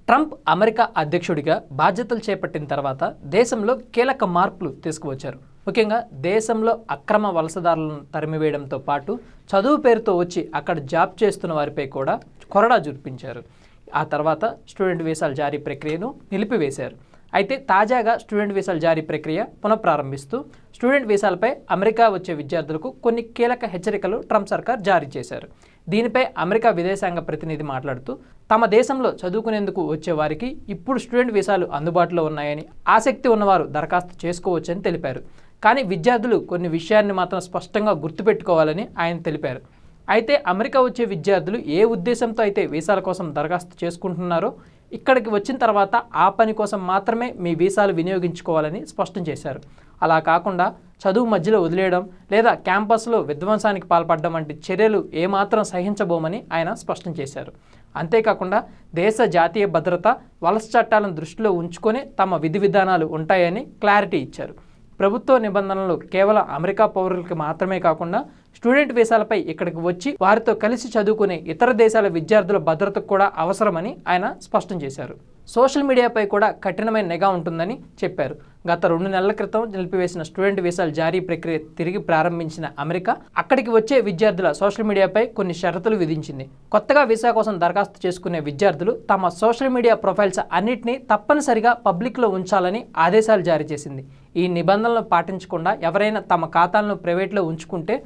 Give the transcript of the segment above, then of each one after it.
Trump America అధ్యక్షుడిగా బాధ్యతలు చేపట్టిన తర్వాత దేశంలో కీలక మార్పులు తీసుకువచ్చారు. ముఖ్యంగా దేశంలో అక్రమ వలసదారులను తరిమివేయడంతో పాటు చదువు పేరుతో వచ్చి అక్కడ జాబ్ చేస్తున్న వారిపై కూడా కొరడా జుర్పించారు. ఆ తర్వాత స్టూడెంట్ వీసాల జారీ ప్రక్రియను నిలిపివేశారు. అయితే తాజాగా స్టూడెంట్ వీసాల జారీ ప్రక్రియ పునఃప్రారంభిస్తూ స్టూడెంట్ వీసాలపై అమెరికా వచ్చే విద్యార్థులకు కొన్ని కీలక హెచ్చరికలు ట్రంప్ సర్కార్ జారీ చేశారు. దీనిపై అమెరికా విదేశాంగ ప్రతినిధి మాట్లాడుతూ తమ దేశంలో చదువుకునేందుకు వచ్చే వారికి ఇప్పుడు స్టూడెంట్ వీసాలు అందుబాటులో ఉన్నాయని, ఆసక్తి ఉన్నవారు దరఖాస్తు చేసుకోవచ్చని తెలిపారు. కానీ విద్యార్థులు కొన్ని విషయాన్ని మాత్రం స్పష్టంగా గుర్తుపెట్టుకోవాలని ఆయన తెలిపారు. అయితే అమెరికా వచ్చే విద్యార్థులు ఏ ఉద్దేశంతో అయితే వీసాల కోసం దరఖాస్తు చేసుకుంటున్నారో ఇక్కడికి వచ్చిన తర్వాత ఆ పని కోసం మాత్రమే మీ వీసాలు వినియోగించుకోవాలని స్పష్టం చేశారు. అలా కాకుండా చదువు మధ్యలో వదిలేయడం లేదా క్యాంపస్లో విధ్వంసానికి పాల్పడడం వంటి చర్యలు ఏమాత్రం సహించబోమని ఆయన స్పష్టం చేశారు. అంతేకాకుండా దేశ జాతీయ భద్రత, వలస చట్టాలను దృష్టిలో ఉంచుకొని తమ విధి విధానాలు ఉంటాయని క్లారిటీ ఇచ్చారు. ప్రభుత్వ నిబంధనలు కేవలం అమెరికా పౌరులకి మాత్రమే కాకుండా స్టూడెంట్ వీసాలపై ఇక్కడికి వచ్చి వారితో కలిసి చదువుకునే ఇతర దేశాల విద్యార్థుల భద్రతకు కూడా అవసరమని ఆయన స్పష్టం చేశారు. సోషల్ మీడియాపై కూడా కఠినమైన నిఘా ఉంటుందని చెప్పారు. గత 2 నెలల క్రితం నిలిపివేసిన స్టూడెంట్ వీసాల జారీ ప్రక్రియ తిరిగి ప్రారంభించిన అమెరికా అక్కడికి వచ్చే విద్యార్థుల సోషల్ మీడియాపై కొన్ని షరతులు విధించింది. కొత్తగా వీసా కోసం దరఖాస్తు చేసుకునే విద్యార్థులు తమ సోషల్ మీడియా ప్రొఫైల్స్ అన్నింటినీ తప్పనిసరిగా పబ్లిక్లో ఉంచాలని ఆదేశాలు జారీ చేసింది. ఈ నిబంధనలు పాటించకుండా ఎవరైనా తమ ఖాతాలను ప్రైవేట్లో ఉంచుకుంటే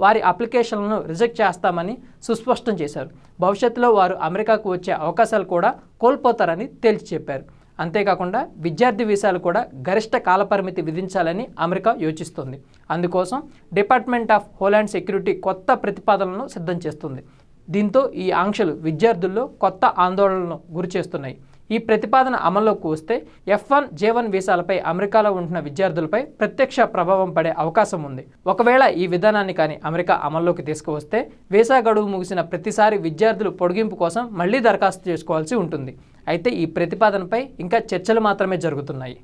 వారి అప్లికేషన్లను రిజెక్ట్ చేస్తామని సుస్పష్టం చేశారు. భవిష్యత్తులో వారు అమెరికాకు వచ్చే అవకాశాలు కూడా కోల్పోతారని తేల్చి చెప్పారు. అంతేకాకుండా విద్యార్థి వీసాలు కూడా గరిష్ట కాలపరిమితి విధించాలని అమెరికా యోచిస్తోంది. అందుకోసం డిపార్ట్మెంట్ ఆఫ్ హోలాండ్ సెక్యూరిటీ కొత్త ప్రతిపాదనలను సిద్ధం చేస్తుంది. దీంతో ఈ ఆంక్షలు విద్యార్థుల్లో కొత్త ఆందోళనలను గురిచేస్తున్నాయి. ఈ ప్రతిపాదన అమల్లోకి వస్తే F1, J1 వీసాలపై అమెరికాలో ఉంటున్న విద్యార్థులపై ప్రత్యక్ష ప్రభావం పడే అవకాశం ఉంది. ఒకవేళ ఈ విధానాన్ని కానీ అమెరికా అమల్లోకి తీసుకువస్తే వీసా గడువు ముగిసిన ప్రతిసారి విద్యార్థులు పొడిగింపు కోసం మళ్లీ దరఖాస్తు చేసుకోవాల్సి ఉంటుంది. అయితే ఈ ప్రతిపాదనపై ఇంకా చర్చలు మాత్రమే జరుగుతున్నాయి.